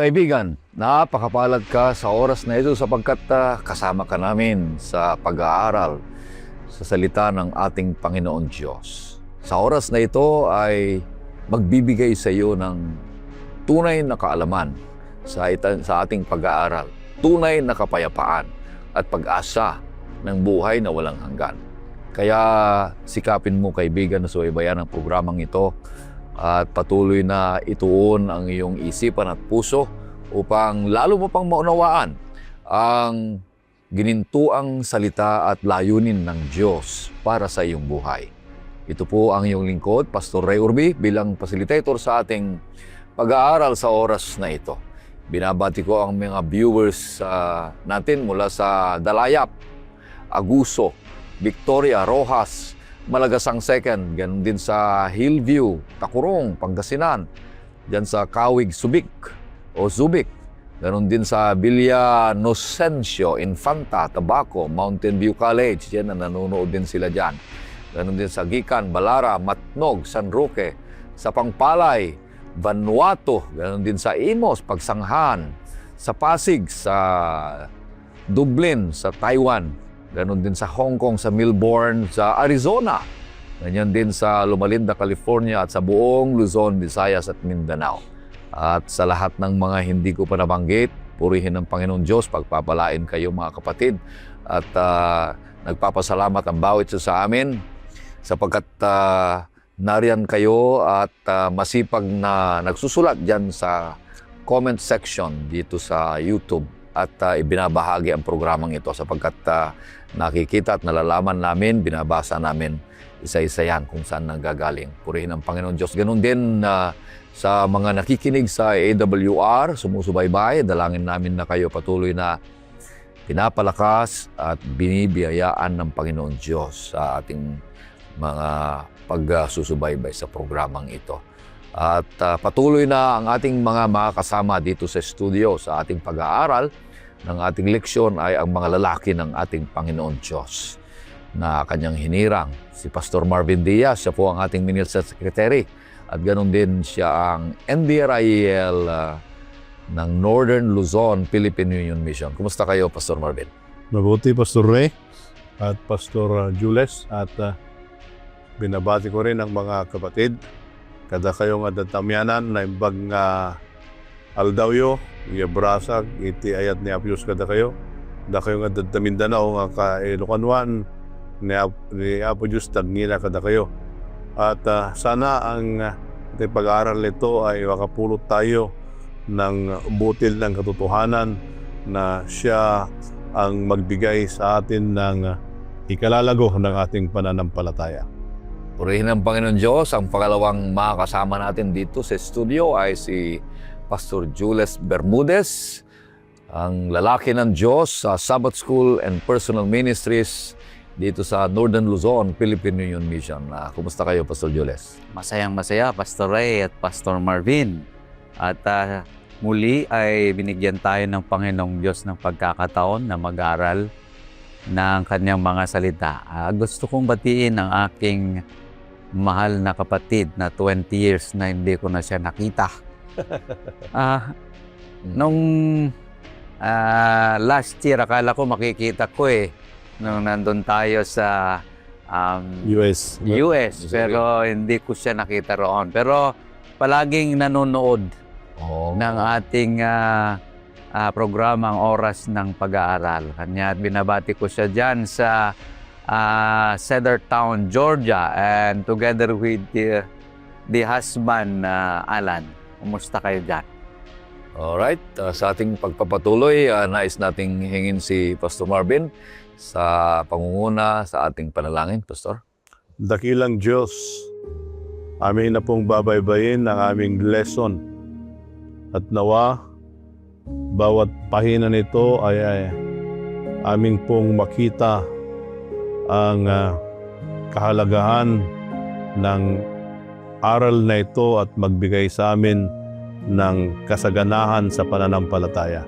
Kaibigan, napakapalad ka sa oras na ito sapagkat kasama ka namin sa pag-aaral sa salita ng ating Panginoon Diyos. Sa oras na ito ay magbibigay sa iyo ng tunay na kaalaman sa ating pag-aaral, tunay na kapayapaan at pag-asa ng buhay na walang hanggan. Kaya sikapin mo, kaibigan, na subaybayan ang programang ito at patuloy na ituon ang iyong isipan at puso upang lalo mo pang maunawaan ang ginintuang salita at layunin ng Diyos para sa iyong buhay. Ito po ang iyong lingkod, Pastor Ray Urbi, bilang facilitator sa ating pag-aaral sa oras na ito. Binabati ko ang mga viewers natin mula sa Dalayap, Aguso, Victoria, Rojas, Malagasang 2nd, ganun din sa Hillview, Takurong, Pangasinan, dyan sa Kawig, Subic, ganun din sa Villa Nocencio, Infanta, Tabaco, Mountain View College, yan na nanonood din sila dyan. Ganun din sa Gikan, Balara, Matnog, San Roque, sa Pangpalay, Vanuatu, ganun din sa Imos, Pagsanghan, sa Pasig, sa Dublin, sa Taiwan, ganun din sa Hong Kong, sa Melbourne, sa Arizona, ganyan din sa Loma Linda, California, at sa buong Luzon, Visayas at Mindanao. At sa lahat ng mga hindi ko pa nabanggit, purihin ng Panginoon Diyos, pagpapalain kayo mga kapatid, at nagpapasalamat ang bawat isa sa amin sapagkat nariyan kayo at masipag na nagsusulat dyan sa comment section dito sa YouTube at ibinabahagi ang programang ito sapagkat nakikita at nalalaman namin, binabasa namin isa-isa yan kung saan nanggagaling. Purihin ang Panginoon Diyos. Ganun din sa mga nakikinig sa AWR, sumusubaybay, dalangin namin na kayo patuloy na pinapalakas at binibiyayaan ng Panginoon Diyos sa ating mga pagsusubaybay sa programang ito. At patuloy na ang ating mga makakasama dito sa studio sa ating pag-aaral ng ating leksyon ay ang mga lalaki ng ating Panginoon Diyos na kanyang hinirang. Si Pastor Marvin Diaz, siya po ang ating Minister Secretary at ganoon din siya ang NDRIEL ng Northern Luzon, Philippine Union Mission. Kumusta kayo, Pastor Marvin? Mabuti, Pastor Ray at Pastor Jules, at binabati ko rin ang mga kapatid. Kada kayo nga datamyanan na imbag nga aldawyo, iabrasag, iti ayat ni Apios kada kayo. Da kayo nga datamindanao nga ka-Ilocanwan, ni Apo Diyos tagngina kada kayo. At sana ang pag-aaral nito ay makapulot tayo ng butil ng katotohanan na siya ang magbigay sa atin ng ikalalago ng ating pananampalataya. Purihin ng Panginoon Diyos. Ang pangalawang makakasama natin dito sa studio ay si Pastor Jules Bermudez, ang lalaki ng Diyos sa Sabbath School and Personal Ministries dito sa Northern Luzon, Philippine Union Mission. Kumusta kayo, Pastor Jules? Masayang-masaya, Pastor Ray at Pastor Marvin. At muli ay binigyan tayo ng Panginoong Diyos ng pagkakataon na mag-aral ng kanyang mga salita. Gusto kong batiin ang aking mahal na kapatid na 20 years na hindi ko na siya nakita. Nung last year, akala ko makikita ko nung nandun tayo sa US. pero hindi ko siya nakita roon. Pero palaging nanonood ng ating programang Oras ng Pag-aaral. Kanya binabati ko siya dyan sa Cedartown, Georgia, and together with the husband, Alan. Kumusta kayo dyan? Alright, sa ating pagpapatuloy, nais nating hingin si Pastor Marvin sa pangunguna sa ating panalangin, Pastor. Dakilang Diyos, amin na pong babaybayin ang aming lesson. At nawa, bawat pahina nito ay aming pong makita ang kahalagahan ng aral na ito at magbigay sa amin ng kasaganahan sa pananampalataya.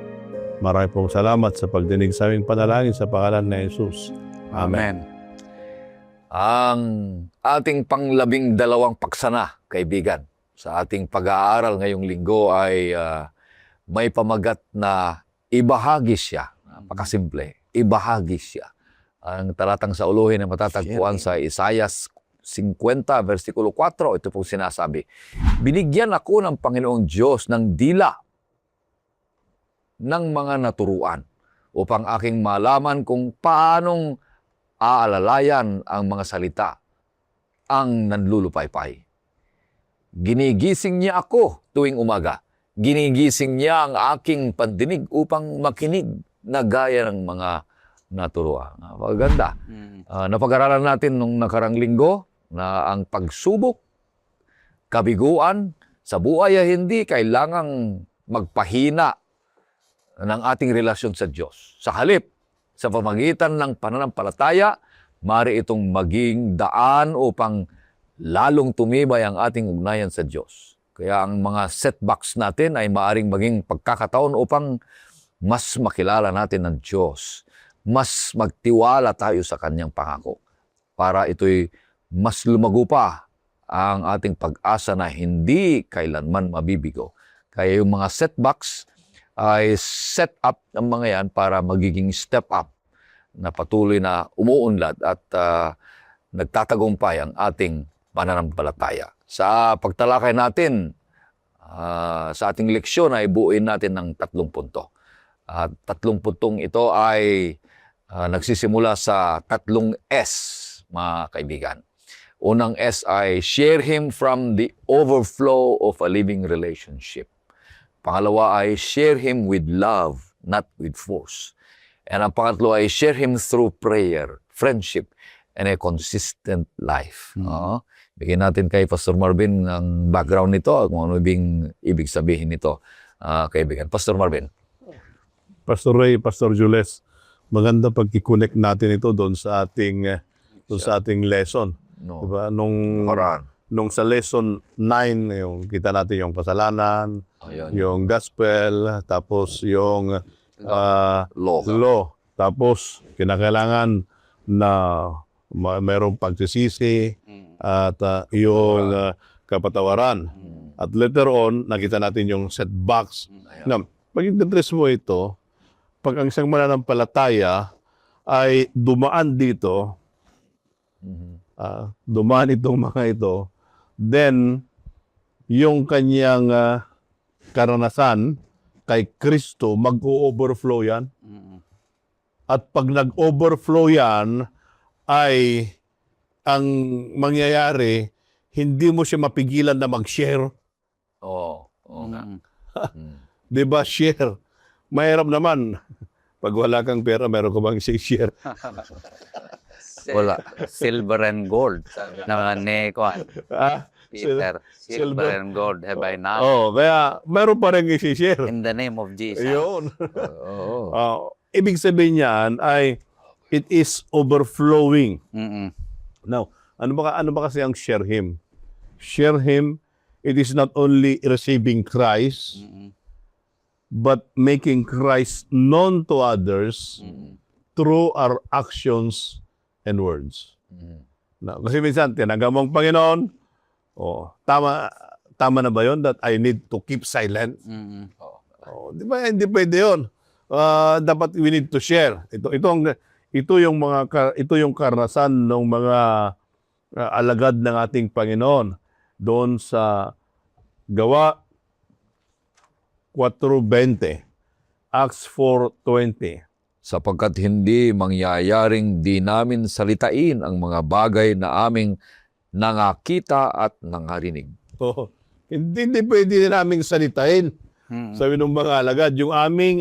Marami pong salamat sa pagdinig sa aming panalangin sa pangalan ni Jesus. Amen. Ang ating pang-12 paksana, kaibigan, sa ating pag-aaral ngayong linggo ay may pamagat na ibahagi siya. Napakasimple. Ibahagi siya. Ang talatang sa uluhin na matatagpuan sa Isaiah 50, versikulo 4, ito pong sinasabi, binigyan ako ng Panginoong Diyos ng dila ng mga naturuan upang aking malaman kung paanong aalalayan ang mga salita ang nanlulupaypay. Ginigising niya ako tuwing umaga. Ginigising niya ang aking pandinig upang makinig na gaya ng mga naturuan. Maganda. Napag-aralan natin nung nakarang linggo na ang pagsubok, kabiguan sa buhay ay hindi kailangang magpahina ng ating relasyon sa Diyos. Sa halip, sa pamagitan ng pananampalataya, maaari itong maging daan upang lalong tumibay ang ating ugnayan sa Diyos. Kaya ang mga setbacks natin ay maaring maging pagkakataon upang mas makilala natin ang Diyos. Mas magtiwala tayo sa Kanyang pangako para ito'y mas lumago pa ang ating pag-asa na hindi kailanman mabibigo. Kaya yung mga setbacks ay set up ng mga yan para magiging step up na patuloy na umuunlad at nagtatagumpay ang ating pananampalataya. Sa pagtalakay natin, sa ating leksyon ay buuin natin ng 3 punto. At 3 puntong ito ay nagsisimula sa 3 S, mga kaibigan. Unang S ay share Him from the overflow of a living relationship. Pangalawa ay share Him with love, not with force. And ang pangatlo ay share Him through prayer, friendship, and a consistent life. Bigyan natin kay Pastor Marvin ang background nito, kung ano ibig sabihin nito, kaibigan. Pastor Marvin. Pastor Ray, Pastor Jules, maganda pag i-connect natin ito doon sa ating lesson. No. Diba? Quran. Nung sa lesson 9, yung kita natin yung kasalanan, Ayan. yung gospel, tapos yung Law. tapos kinakailangan na mayroong pagsisisi at yung kapatawaran. At later on, nakita natin yung setbacks. Na, pag i-address mo ito, pag ang isang mananampalataya ay dumaan dito, dumaan itong mga ito, then yung kanyang karanasan kay Kristo, mag-overflow yan. At pag nag-overflow yan, ay ang mangyayari, hindi mo siya mapigilan na mag-share. Oo. Nga. Di ba, share? Mahirap naman. Pag wala kang pera, meron ka bang share? Wala. Silver and gold. Sabi na ni Peter. Silver and gold have I now. Kaya meron pa rin i-share. In the name of Jesus. Yun. Oo. Ibig sabihin niyan ay it is overflowing. Now, ano ba kasi ang share Him? Share Him, it is not only receiving Christ, but making Christ known to others through our actions and words. Now, kasi minsan, tinanggap mo ang Panginoon, tama na ba yun that I need to keep silent? Di ba? Hindi pwede yun. Dapat we need to share. Ito yung karanasan ng mga alagad ng ating Panginoon doon sa Gawa 4:20, Acts 4:20. Sapagkat hindi mangyayaring di namin salitain ang mga bagay na aming nangakita at nangarinig. Hindi pwede namin salitain. Sabi ng mga alagad, yung aming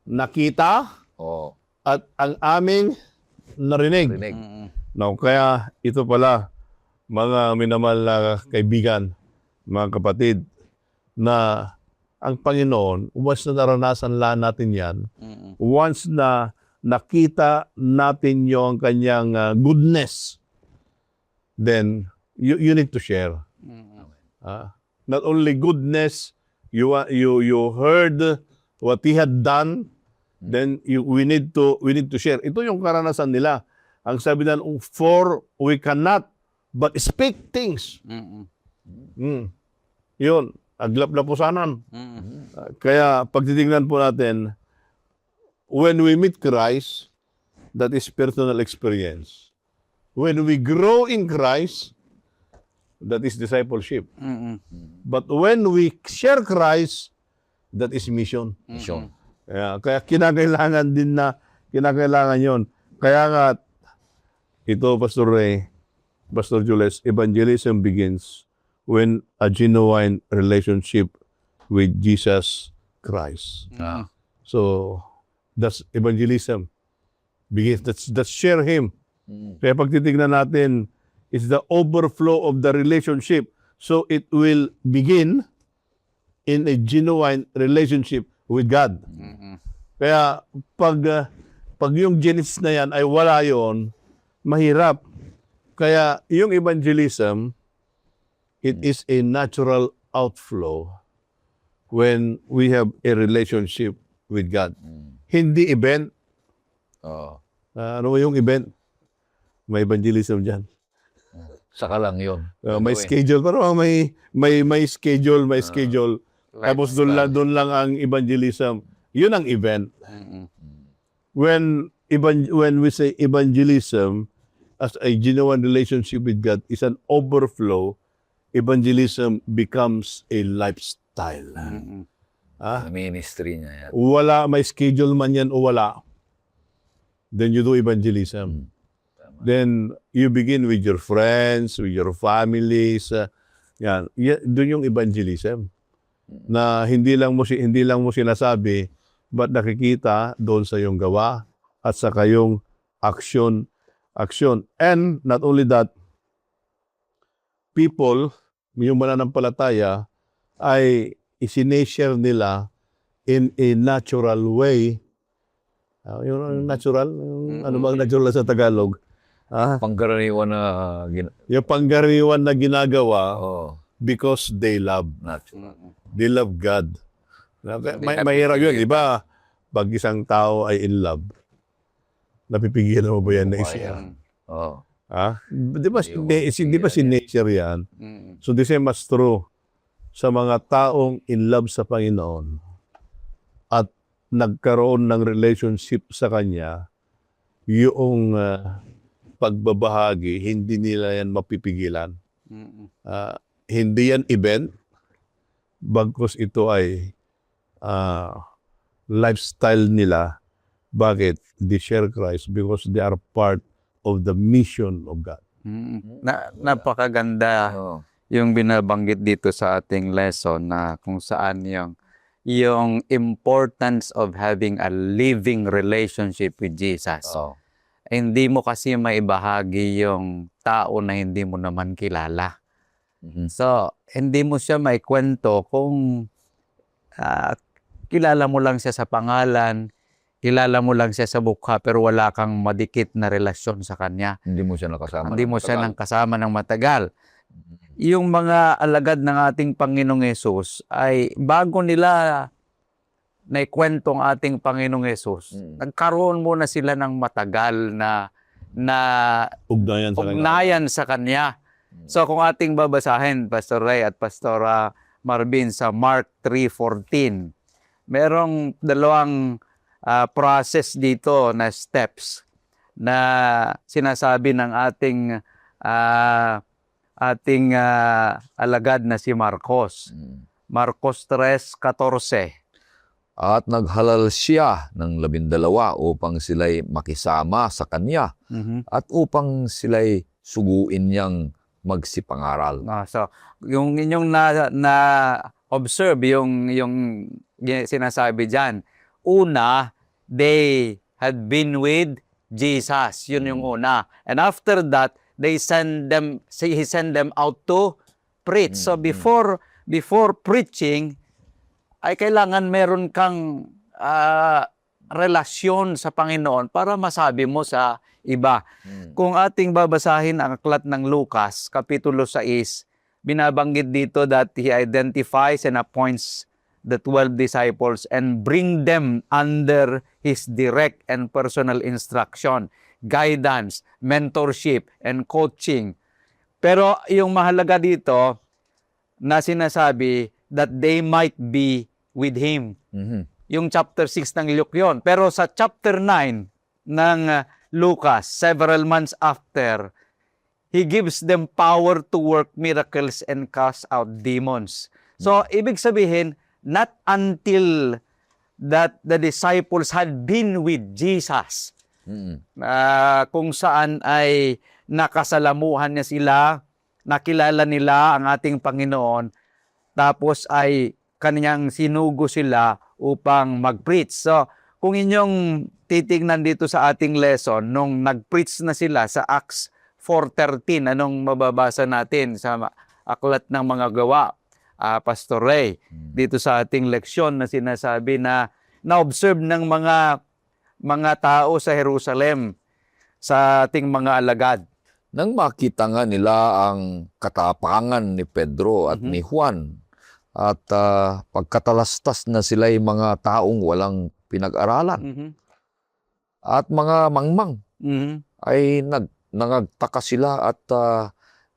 nakita at ang aming narinig. Now, kaya ito pala, mga minamahal na kaibigan, mga kapatid, na ang Panginoon, once na naranasan lang natin yan, once na nakita natin yung kanyang goodness, then you need to share. Not only goodness, you heard what He had done, then we need to share. Ito yung karanasan nila. Ang sabi na, for we cannot but speak things. Yun. aglap-lapusanan. Mm. Kaya pag titingnan po natin, when we meet Christ, that is personal experience. When we grow in Christ, that is discipleship. Mm. But when we share Christ, that is mission. Mission. Kaya kinakailangan din na, kinakailangan yon. Kaya nga, ito, Pastor Ray, Pastor Jules, evangelism begins when a genuine relationship with Jesus Christ. Ah. So, that's evangelism. Begins, that's share Him. Kaya pag titignan natin, it's the overflow of the relationship. So, it will begin in a genuine relationship with God. Kaya pag yung genesis na yan ay wala yon, mahirap. Kaya yung evangelism, it is a natural outflow when we have a relationship with God. Hindi event. Oo. Ano yung event? May evangelism dyan. Saka lang yun. May schedule. Pero may schedule, may schedule. Tapos doon lang ang evangelism. Yun ang event. When we say evangelism as a genuine relationship with God is an overflow, evangelism becomes a lifestyle. Ministry niya yan. Wala, may schedule man yan o wala, then you do evangelism. Then you begin with your friends, with your families. Yan, doon yung evangelism. Na hindi lang mo sinasabi, but nakikita doon sa iyong gawa at sa kayong action. And not only that, people, yung mananampalataya, ay isineshare nila in a natural way. Yung natural, ano bang natural sa Tagalog? Pangkaraniwan na Yung panggariwan na ginagawa because they love. natural. They love God. Mahirap yun, di ba? Pag isang tao ay in love, napipigilan mo ba yan na i-share? Oo. Di ba si nature yan? So the same as true sa mga taong in love sa Panginoon at nagkaroon ng relationship sa Kanya, yung pagbabahagi, hindi nila yan mapipigilan. Hindi yan event, bagkus ito ay lifestyle nila. Bakit? They share Christ because they are part of the mission of God. Napakaganda Oo. yung binabanggit dito sa ating lesson na kung saan yung importance of having a living relationship with Jesus. Oo. Hindi mo kasi maibahagi yung tao na hindi mo naman kilala. So, hindi mo siya maikwento kung kilala mo lang siya sa pangalan, kilala mo lang siya sa mukha, pero wala kang madikit na relasyon sa kanya. Hindi mo siya nakasama. Hindi mo siya nang kasama ng matagal. Yung mga alagad ng ating Panginoong Yesus ay bago nila naikwento ang ating Panginoong Yesus, nagkaroon muna sila ng matagal na ugnayan sa Kanya. So kung ating babasahin, Pastor Ray at Pastor Marvin, sa Mark 3:14, merong dalawang process dito na steps na sinasabi ng ating alagad na si Marcos. Marcos 3:14. At naghalal siya ng 12 upang sila'y makisama sa kanya at upang sila'y suguin niyang magsipangaral. So, yung inyong na-observe, yung sinasabi dyan, una, they had been with Jesus. Yun yung una. And after that, he send them out to preach. So before preaching, ay kailangan meron kang relasyon sa Panginoon para masabi mo sa iba. Kung ating babasahin ang aklat ng Lucas, Kapitulo 6, binabanggit dito that he identifies and appoints the 12 disciples and bring them under his direct and personal instruction, guidance, mentorship, and coaching. Pero yung mahalaga dito na sinasabi, that they might be with Him. Mhm. Yung chapter 6 ng Luke yun. Pero sa chapter 9 ng Lucas, several months after, He gives them power to work miracles and cast out demons. So, ibig sabihin, not until that the disciples had been with Jesus, Mhm. kung saan ay nakasalamuhan niya sila, nakilala nila ang ating Panginoon, tapos ay kaniyang sinugo sila upang mag-preach. So, kung inyong titingnan dito sa ating lesson, nung nag-preach na sila sa Acts 4:13, anong mababasa natin sa aklat ng mga gawa, Pastor Ray, dito sa ating leksyon na sinasabi na na-observe ng mga tao sa Jerusalem, sa ating mga alagad. Nang makita nga nila ang katapangan ni Pedro at ni Juan at pagkatalastas na sila'y mga taong walang pinag-aralan Mhm. at mga mangmang, Mhm. ay nangagtaka sila at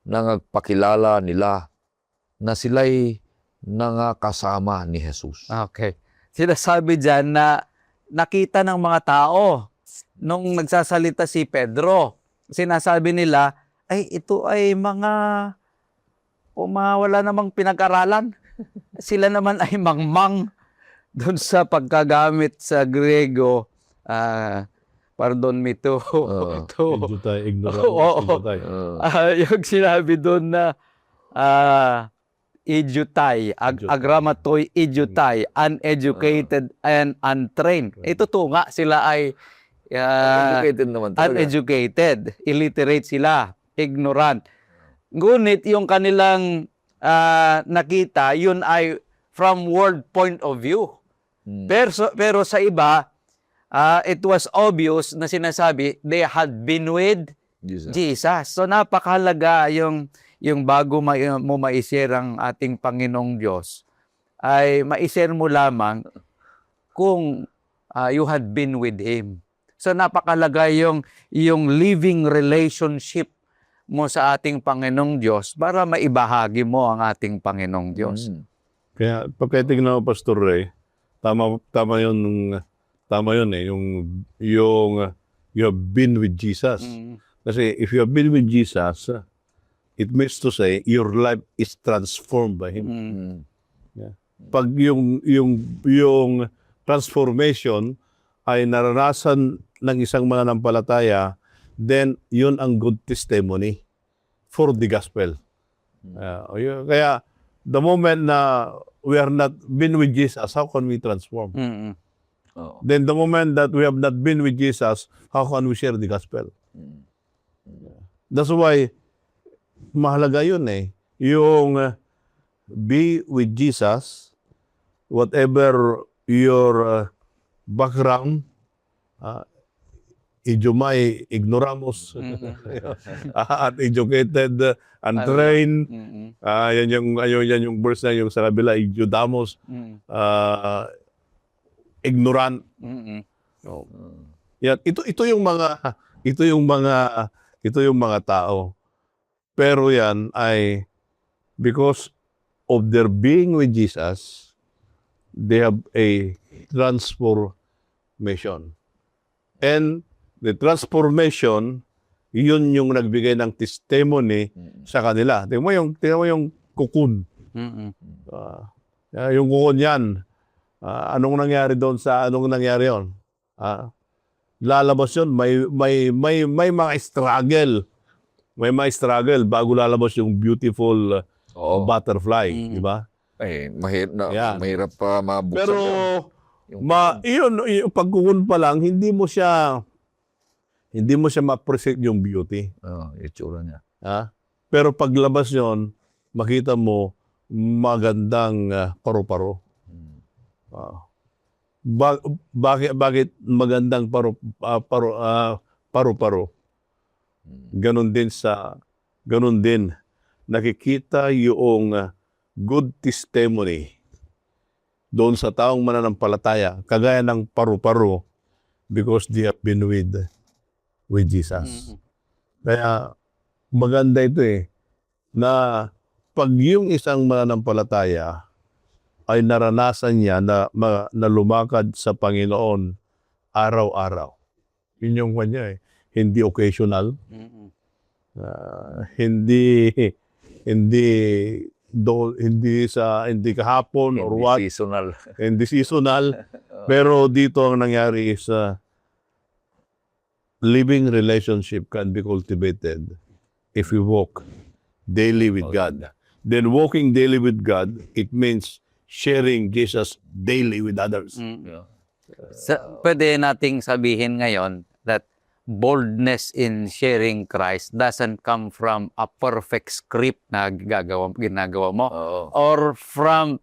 nangagpakilala nila na sila'y nangakasama ni Jesus. Okay. Sinasabi dyan na nakita ng mga tao nung nagsasalita si Pedro. Sinasabi nila, ay ito ay mga wala namang pinag-aralan. Sila naman ay mangmang. Doon sa pagkagamit sa Grego, pardon me to. Medyo tayo ignorant. Oo. Yung sinabi doon na idiotay, agramatoy idiotay, uneducated and untrained. Ito nga, sila ay Educated naman talaga. uneducated, illiterate sila, ignorant. Ngunit yung kanilang nakita, yun ay from world point of view. Pero sa iba, it was obvious na sinasabi, they had been with Jesus. So napakahalaga yung bago mo ma-share ang ating Panginoong Diyos, ay ma-share mo lamang kung you had been with Him. So napakahalaga yung living relationship mo sa ating Panginoong Diyos para maibahagi mo ang ating Panginoong Diyos. Kaya pagkaitignan mo, Pastor Ray, tama yun eh, yung you have been with Jesus. Kasi if you have been with Jesus, it means to say your life is transformed by Him. Yeah. Pag yung transformation ay naranasan ng isang mananampalataya, then yun ang good testimony for the gospel. Kaya the moment na we are not been with Jesus, how can we transform? Then the moment that we have not been with Jesus, how can we share the gospel? That's why mahalaga yun eh. Yung be with Jesus, whatever your background, idumay, ignoramus, uneducated, untrained, yan yung verse na yung sa kabila, idudamos, ignorant. Yan, ito yung mga tao. Pero yan ay because of their being with Jesus, they have a transformation. And the transformation, yun yung nagbigay ng testimony sa kanila. Tingnan mo yung kukun. Yung kukun yan. Anong nangyari doon anong nangyari yun? Lalabas yun, may mga struggle. May mga struggle bago lalabas yung beautiful butterfly, di ba? Mahirap pa mabuksan. Pero yung pagkukun pa lang, hindi mo siya ma-appreciate yung beauty. Itsura niya. Pero paglabas yon, makita mo magandang paru-paro. Bakit magandang paru-paro? Ganon din nakikita yung good testimony doon sa taong mananampalataya, kagaya ng paru-paro, because they have been with Jesus. Kaya maganda ito eh, na pag yung isang mananampalataya ay naranasan niya na lumakad sa Panginoon araw-araw. Yun yung kanya eh. Hindi occasional, hindi kahapon or Hindi what, seasonal. hindi seasonal. Pero dito ang nangyari is living relationship can be cultivated if we walk daily with God. Then walking daily with God, it means sharing Jesus daily with others. Yeah. Pwede nating sabihin ngayon that boldness in sharing Christ doesn't come from a perfect script na ginagawa mo Oo. or from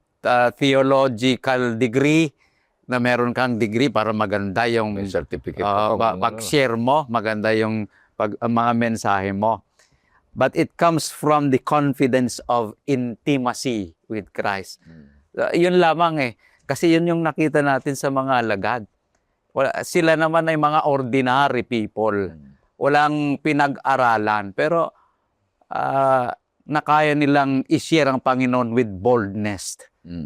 theological degree na meron kang degree para maganda yung May certificate pa kung ano. pag-share mo, maganda yung ang mga mensahe mo. But it comes from the confidence of intimacy with Christ. Yun lamang eh. Kasi yun yung nakita natin sa mga alagad. Sila naman ay mga ordinary people. Walang pinag-aralan. Pero nakaya nilang i-share ang Panginoon with boldness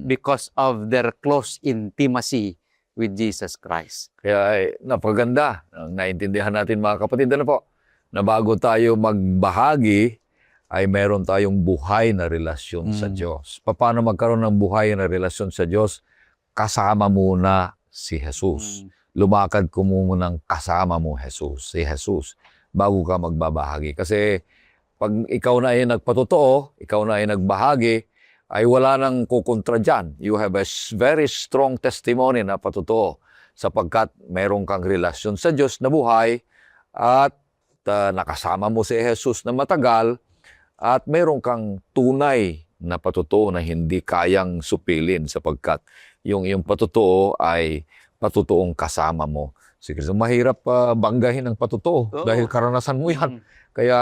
because of their close intimacy with Jesus Christ. Kaya ay napaganda. Naintindihan natin mga kapatid, ano po, na bago tayo magbahagi, ay meron tayong buhay na relasyon sa Diyos. Paano magkaroon ng buhay na relasyon sa Diyos? Kasama muna si Jesus. Lumakad ko muna ng kasama mo, Jesus. Si Jesus, bago ka magbabahagi. Kasi pag ikaw na ay nagpatotoo, ikaw na ay nagbahagi, ay wala nang kukontra dyan. You have a very strong testimony na patotoo sapagkat meron kang relasyon sa Diyos na buhay at nakasama mo si Jesus na matagal at meron kang tunay na patotoo na hindi kayang supilin sapagkat yung patotoo ay patotoong kasama mo. Sige, mahirap banggahin ang patotoo dahil karanasan mo yan. Kaya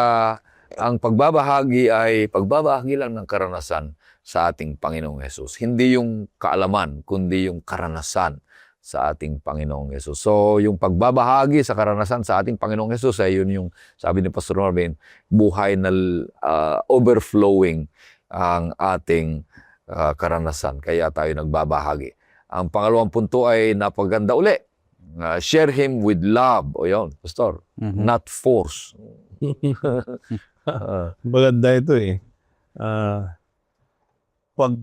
ang pagbabahagi ay pagbabahagi lang ng karanasan sa ating Panginoong Hesus. Hindi yung kaalaman, kundi yung karanasan sa ating Panginoong Hesus. So, yung pagbabahagi sa karanasan sa ating Panginoong Hesus ay yun yung, sabi ni Pastor Marvin, buhay na overflowing ang ating karanasan. Kaya tayo nagbabahagi. Ang pangalawang punto ay napaganda uli. Share Him with love. O yun, Pastor. Not force. Maganda ito eh. Pag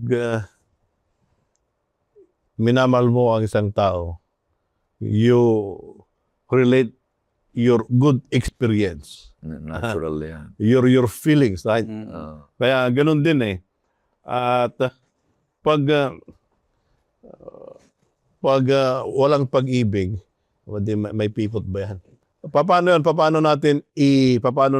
minamahal mo ang isang tao, you relate your good experience. Natural yan. Your feelings, right? Kaya ganun din eh. At pag walang pag-ibig, may pipot ba yan? Paano yan? Paano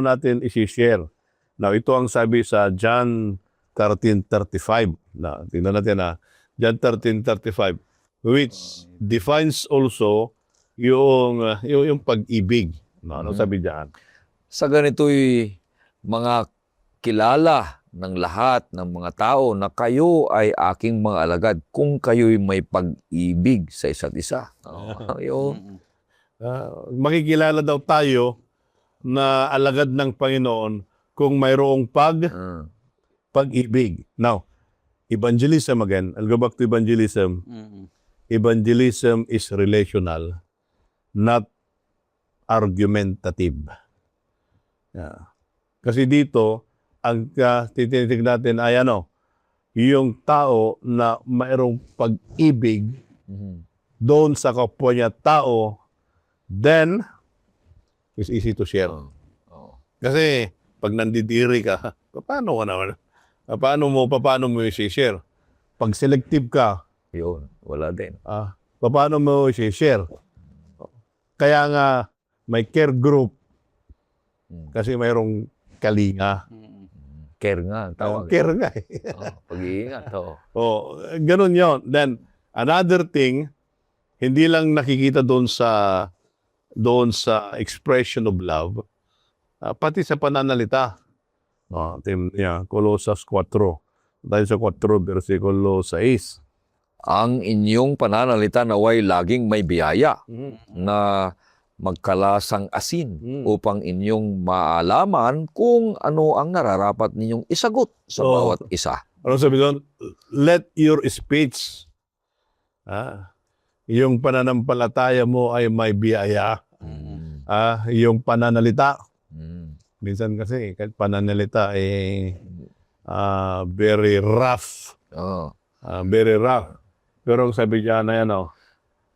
natin i-share? Now, ito ang sabi sa John 13:35. Na, tingnan natin na John 13:35, which defines also yung pag-ibig. Ano sabi diyan? Sa ganito'y mga kilala ng lahat ng mga tao na kayo ay aking mga alagad kung kayo'y may pag-ibig sa isa't isa. Yun. Makikilala daw tayo na alagad ng Panginoon kung mayroong pag-ibig. Now, evangelism again. I'll go back to evangelism. Evangelism is relational, not argumentative. Yeah. Kasi dito, ang titinig natin ay yung tao na mayroong pag-ibig doon sa kapwa niya tao, then it's easy to share. Kasi pag nandidiri ka, paano mo i-share? Pag selective ka, Yun, wala din. paano mo i-share? Kaya nga may care group kasi mayroong kalinga. Care nga, tawag. Care nga eh. Pag-iingat. Ganun yun. Then, another thing, hindi lang nakikita doon sa expression of love, pati sa pananalita. Colosas 4. Dahil sa 4, versikulo 6. Ang inyong pananalita naway laging may biyaya na magkalasang asin upang inyong maalaman kung ano ang nararapat ninyong isagot sa bawat isa. Ano sabi doon? Let your speech, yung pananampalataya mo ay may biyaya. Yung pananalita. Minsan kasi, kahit pananalita very rough. Oh. Very rough. Pero ang sabi niya na yan,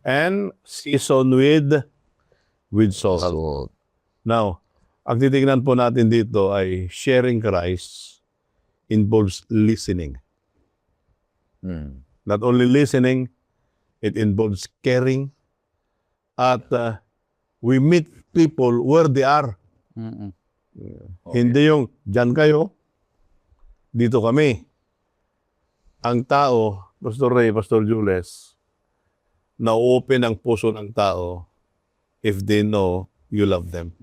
and season with salt. So, Now, ang titignan po natin dito ay sharing Christ involves listening. Not only listening, it involves caring. At we meet people where they are. Hindi yung, dyan kayo, dito kami. Ang tao, Pastor Ray, Pastor Jules, na-open ang puso ng tao if they know you love them.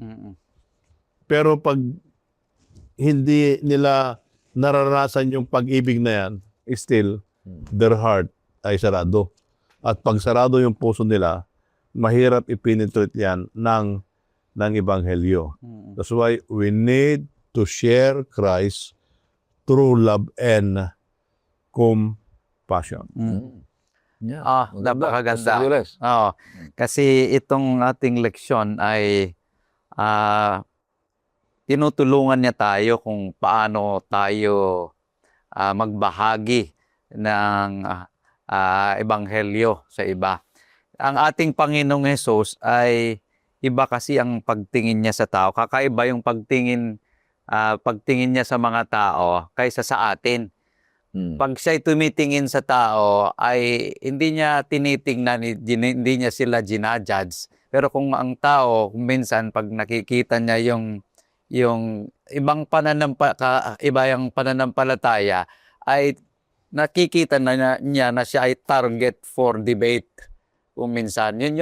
Pero pag hindi nila naranasan yung pag-ibig na yan, still, their heart ay sarado. At pag sarado yung puso nila, mahirap ipenetrate yan ng Ebanghelyo. That's why we need to share Christ through love and compassion. yeah. Napakaganda. Pastor Jules. Oo. Kasi itong ating leksyon ay tinutulungan niya tayo kung paano tayo magbahagi ng ebanghelyo sa iba. Ang ating Panginoong Hesus ay iba kasi ang pagtingin niya sa tao. Kakaiba yung pagtingin niya sa mga tao kaysa sa atin. Pag siya'y tumitingin sa tao ay hindi niya tinitingnan, hindi niya sila ginajudge. Pero kung ang tao, minsan pag nakikita niya yung ibang pananampalataya, ay nakikita na niya na siya ay target for debate. Kung minsan, yun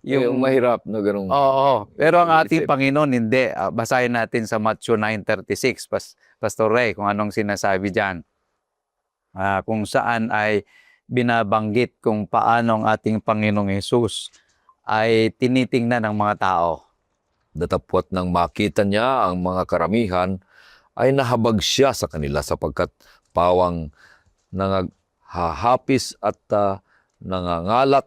Yung mahirap na ganun. Oo. Pero ang ating Isip. Panginoon, hindi. Basahin natin sa Matthew 9:36, Pastor Ray, kung anong sinasabi dyan. Kung saan ay binabanggit kung paano ang ating Panginoong Hesus ay tinitingnan ng mga tao. Datapwat nang makita niya ang mga karamihan, ay nahabag siya sa kanila sapagkat pawang nanghahapis at nangangalat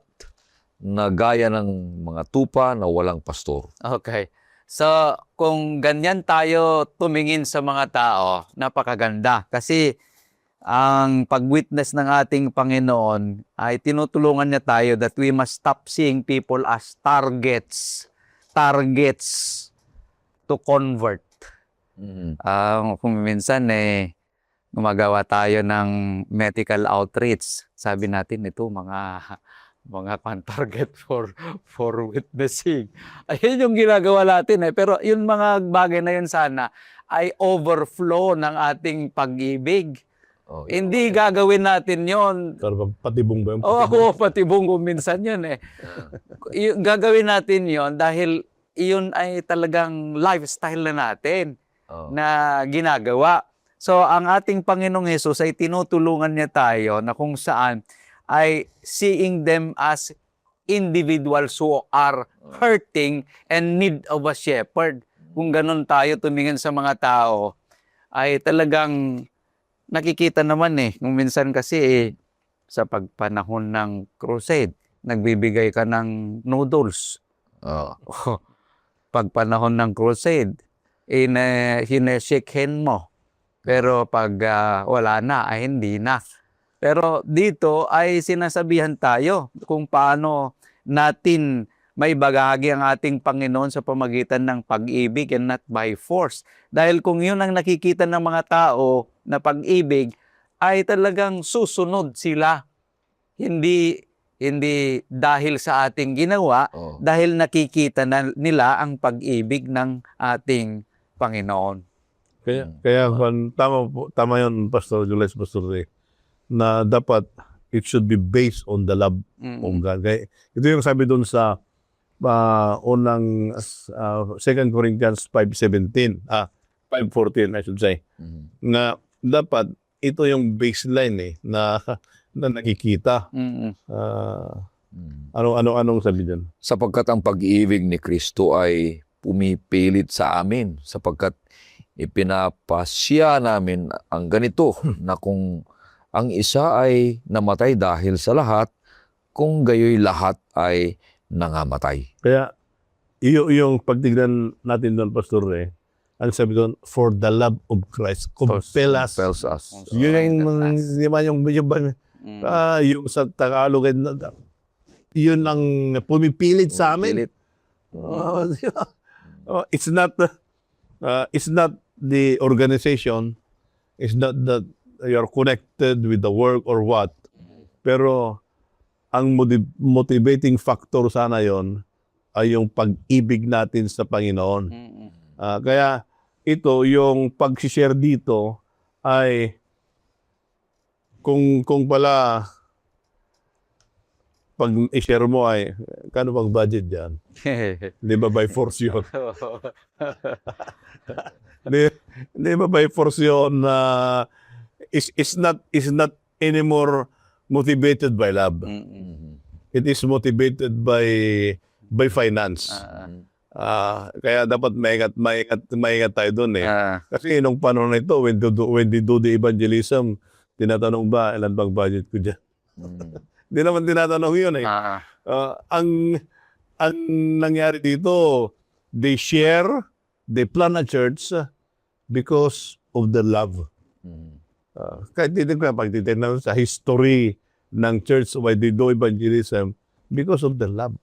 na gaya ng mga tupa na walang pastor. Okay. So, kung ganyan tayo tumingin sa mga tao, napakaganda. Kasi ang pag-witness ng ating Panginoon ay tinutulungan niya tayo that we must stop seeing people as targets to convert. Kung minsan gumagawa tayo ng medical outreach, sabi natin ito mga target for witnessing. Ayun yung ginagawa natin pero yung mga bagay na yun sana ay overflow ng ating pag-ibig. Hindi gagawin natin yon. Patibong ba yun? Oo, patibong minsan yun Gagawin natin yon dahil iyon ay talagang lifestyle na natin na ginagawa. So, ang ating Panginoong Hesus ay tinutulungan niya tayo na kung saan ay seeing them as individuals who are hurting and need of a shepherd. Kung ganun tayo tumingin sa mga tao, ay talagang nakikita naman kung minsan kasi sa pagpanahon ng crusade, nagbibigay ka ng noodles. Pagpanahon ng crusade, hineshake hand mo. Pero pag wala na, ay hindi na. Pero dito ay sinasabihan tayo kung paano natin may bagahagi ang ating Panginoon sa pamagitan ng pag-ibig and not by force. Dahil kung yun ang nakikita ng mga tao na pag-ibig, ay talagang susunod sila. Hindi dahil sa ating ginawa, dahil nakikita nila ang pag-ibig ng ating Panginoon. Kaya tama yun, Pastor Jules, Pastor Ray, na dapat it should be based on the love of God. Kaya, ito yung sabi doon sa unang 2 Corinthians 5:17, 5:14 I should say, na dapat ito yung baseline na nakikita. Anong sabi dyan? Sapagkat ang pag-ibig ni Kristo ay pumipilit sa amin, sapagkat ipinapasya namin ang ganito na kung ang isa ay namatay dahil sa lahat, kung gayoy lahat ay nangamatay. Kaya, yung pagtignan natin doon, Pastor Ray, ang sabi doon, for the love of Christ, compel us. Compels us. Yun yung, di ba, yung yung sa Tagalog, yun ang pumipilit sa amin. Pilit. Di ba? It's not the organization, it's not that you're connected with the work or what, pero ang motivating factor sana yon ay yung pag-ibig natin sa Panginoon. Kaya ito, yung pag-share dito ay kung pala pag i-share mo ay kano bang budget diyan? Di ba by force yun? Di ba by force yun na is not anymore motivated by love. It is motivated by finance. Kaya dapat maingat tayo doon eh. Kasi nung panahon na ito, when they do the evangelism, tinatanong ba, ilan bang budget ko dyan? Hindi naman tinatanong yun eh. Ang nangyari dito, they plan a church because of the love. Kahit pagtitignan sa history ng church why they do evangelism, because of the love.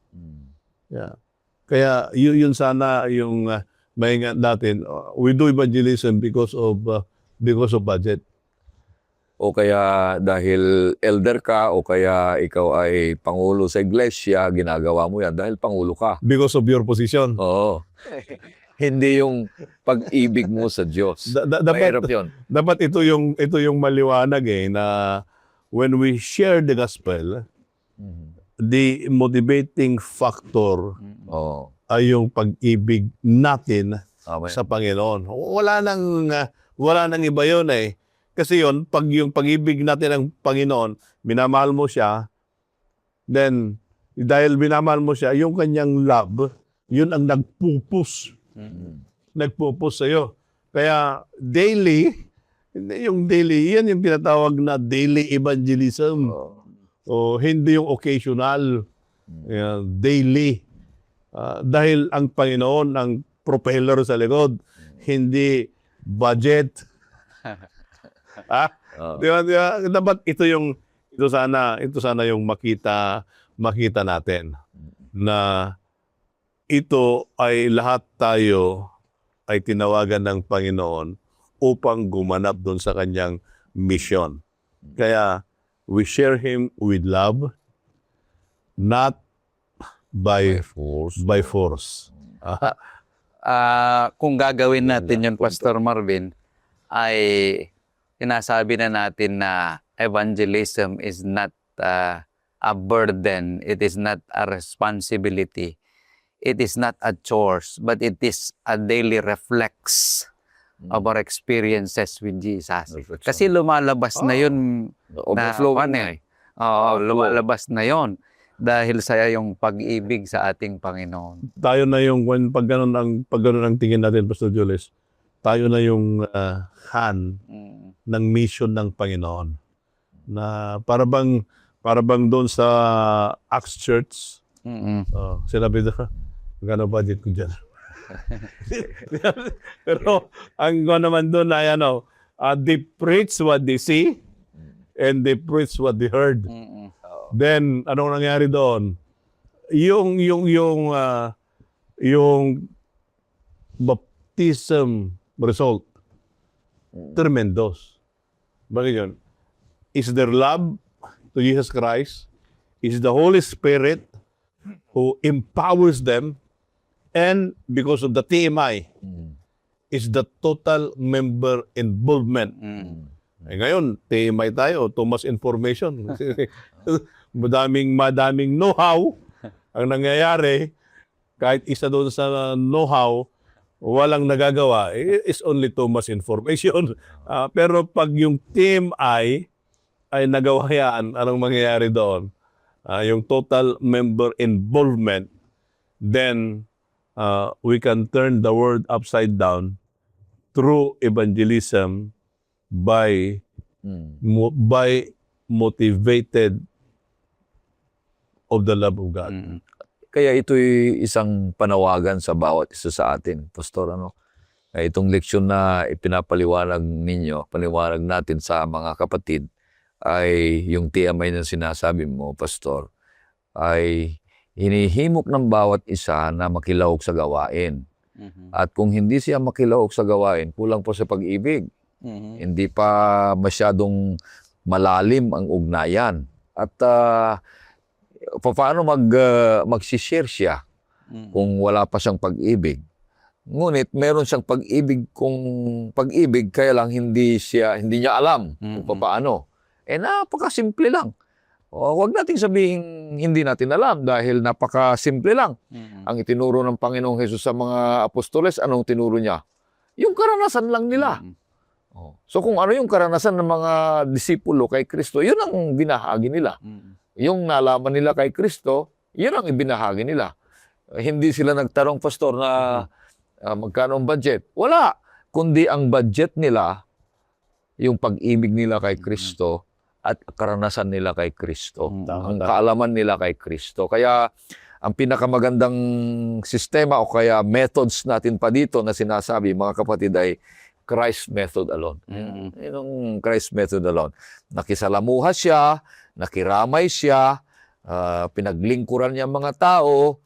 Yeah. Kaya yun sana yung maingat natin. We do evangelism because of budget. O kaya dahil elder ka, o kaya ikaw ay pangulo sa iglesia, ginagawa mo yan dahil pangulo ka. Because of your position. Oo. Hindi yung pag-ibig mo sa Diyos. Mahirap yun. Dapat ito yung maliwanag na when we share the gospel, the motivating factor ay yung pag-ibig natin sa Panginoon. Wala nang iba yun eh. Kasi yun, pag yung pag-ibig natin ng Panginoon, minamahal mo siya, then dahil minamahal mo siya, yung kanyang love, yun ang nagpupus. Nagpupus sa'yo. Kaya daily, yan yung pinatawag na daily evangelism. O hindi yung occasional, daily. Dahil ang Panginoon, ang propeller sa likod, hindi budget. Di ba? Dapat ito sana yung makita natin na ito ay lahat tayo ay tinawagan ng Panginoon upang gumanap doon sa kanyang mission. Kaya we share Him with love, not by force. Kung gagawin natin yun, Pastor Marvin, ay sinasabi na natin na evangelism is not a burden, it is not a responsibility, it is not a chores, but it is a daily reflex of our experiences with Jesus. Kasi lumalabas na yun lumalabas na yun dahil sa yung pag-ibig sa ating Panginoon. Tayo na yung pag ganun ang tingin natin, Pastor Jules, tayo na yung hand ng mission ng Panginoon. Na para bang doon sa Acts Church, sinabi doon, magkano budget ko dyan? Pero ang naman doon ay they preach what they see and they preach what they heard. Then anong nangyari doon? Yung baptism result tremendous. Bakit yun? Is their love to Jesus Christ, is the Holy Spirit who empowers them, and because of the TMI, is the total member involvement. Ngayon, TMI tayo, too much information. madaming know-how ang nangyayari. Kahit isa doon sa know-how, walang nagagawa. It's only too much information. Pero pag yung TMI ay nagawa yan, anong mangyayari doon? Yung total member involvement, then we can turn the world upside down true evangelism by motivated of the love of God. Kaya ito'y isang panawagan sa bawat isa sa atin, Pastor. Itong leksyon na ipinapaliwanag ninyo, paliwanag natin sa mga kapatid, ay yung TMI na sinasabi mo, Pastor, ay hinihimok ng bawat isa na makilahok sa gawain. At kung hindi siya makilahok sa gawain, kulang po sa pag-ibig. Hindi pa masyadong malalim ang ugnayan. At paano magsishare siya kung wala pa siyang pag-ibig? Ngunit meron siyang pag-ibig kaya lang hindi niya alam kung paano. Napakasimple lang. Huwag nating sabihin hindi natin alam dahil napakasimple lang. Ang itinuro ng Panginoong Hesus sa mga apostoles, anong tinuro niya? Yung karanasan lang nila. So kung ano yung karanasan ng mga disipulo kay Kristo, yun ang binahagi nila. Yung nalaman nila kay Kristo, yun ang ibinahagi nila. Hindi sila nagtarong, Pastor, na magkano ang budget. Wala. Kundi ang budget nila, yung pag-ibig nila kay Kristo at karanasan nila kay Kristo. Ang kaalaman nila kay Kristo. Kaya ang pinakamagandang sistema o kaya methods natin pa dito na sinasabi, mga kapatid, ay Christ method alone. Yung Christ method alone. Nakisalamuha siya, nakiramay siya, pinaglingkuran niya mga tao,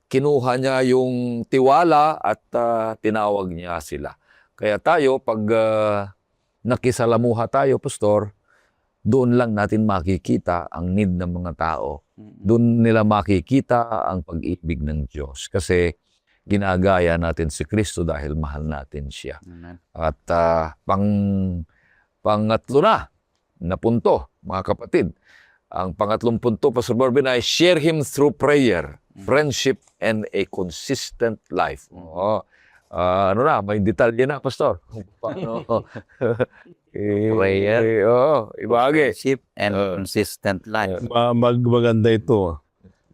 kinuha niya yung tiwala at tinawag niya sila. Kaya tayo, pag nakisalamuha tayo, Pastor, doon lang natin makikita ang need ng mga tao. Doon nila makikita ang pag-ibig ng Diyos. Kasi ginagaya natin si Kristo dahil mahal natin siya. Amen. At pangatlo na punto, mga kapatid. Ang pangatlong punto, Pastor Marvin, ay share Him through prayer, friendship, and a consistent life. May detalye na, Pastor. Paano? Prayer, ibagi. friendship, and consistent life. Maganda ito.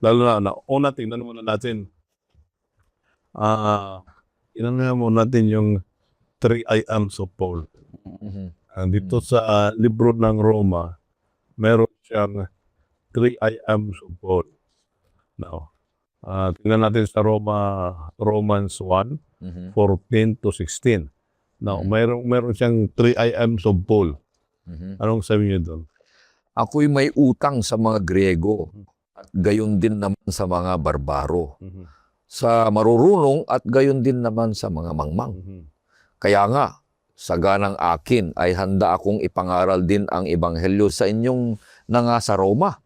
Lalo na, una tingnan muna natin. Inano muna natin yung 3 I ams of Paul. Dito sa libro ng Roma, meron siyang 3 I ams of Paul. Now, tingnan natin sa Romans 1, 14 to 16. Now, meron siyang 3 I ams of Paul. Anong sabi niyo doon? Ako'y may utang sa mga Griego at gayon din naman sa mga barbaro. Sa marurunong at gayon din naman sa mga mangmang. Kaya nga, sa ganang akin ay handa akong ipangaral din ang ebanghelyo sa inyong sa Roma.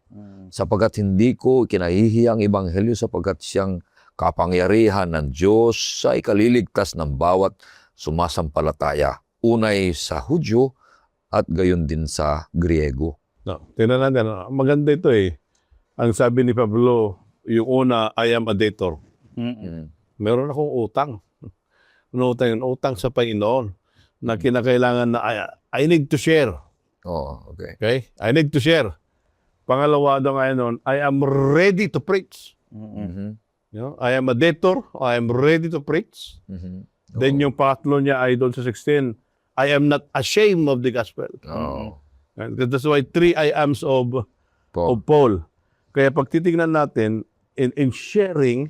Sapagkat hindi ko kinahihiya ang ebanghelyo sapagkat siyang kapangyarihan ng Diyos sa ikaliligtas ng bawat sumasampalataya. Unay sa Hudyo at gayon din sa Griego. No, tingnan natin. Maganda ito eh. Ang sabi ni Pablo, yung una, I am a debtor. Meron akong utang. Utang sa Panginoon na kinakailangan na I need to share. Okay. Okay? I need to share. Pangalawa daw ngayon, I am ready to preach. I am a debtor. I am ready to preach. Then yung pangatlo niya ay doon sa 16, I am not ashamed of the gospel. And that's why 3 I ams of Paul. Kaya pag titignan natin, in sharing,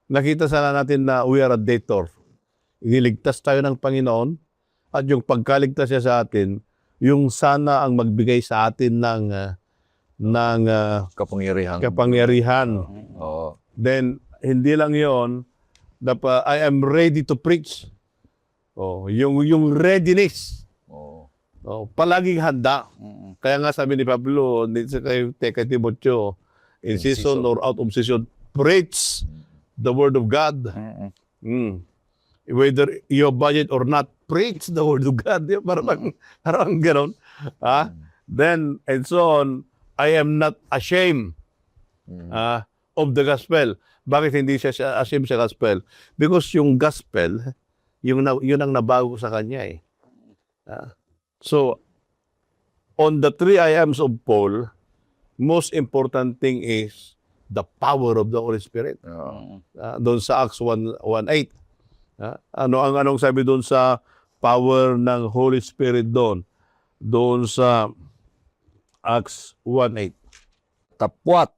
nakita sana natin na we are a debtor. Iniligtas tayo ng Panginoon at yung pagkaligtas niya sa atin, yung sana ang magbigay sa atin ng kapangyarihan. Then, hindi lang yon, I am ready to preach. Yung readiness. Palaging handa. Kaya nga sabi ni Pablo, kay Timoteo, in season or out of season, preach the word of God. Whether you have budget or not, preach the word of God. Parang gano'n. Then, and so on, I am not ashamed of the gospel. Bakit hindi siya ashamed sa gospel? Because yung gospel, yun ang nabago sa kanya eh. So, on the 3 I ams of Paul, most important thing is the power of the Holy Spirit. Doon sa Acts 1:8. Anong sabi doon sa power ng Holy Spirit doon? Doon sa Acts 1:8. Tapwat,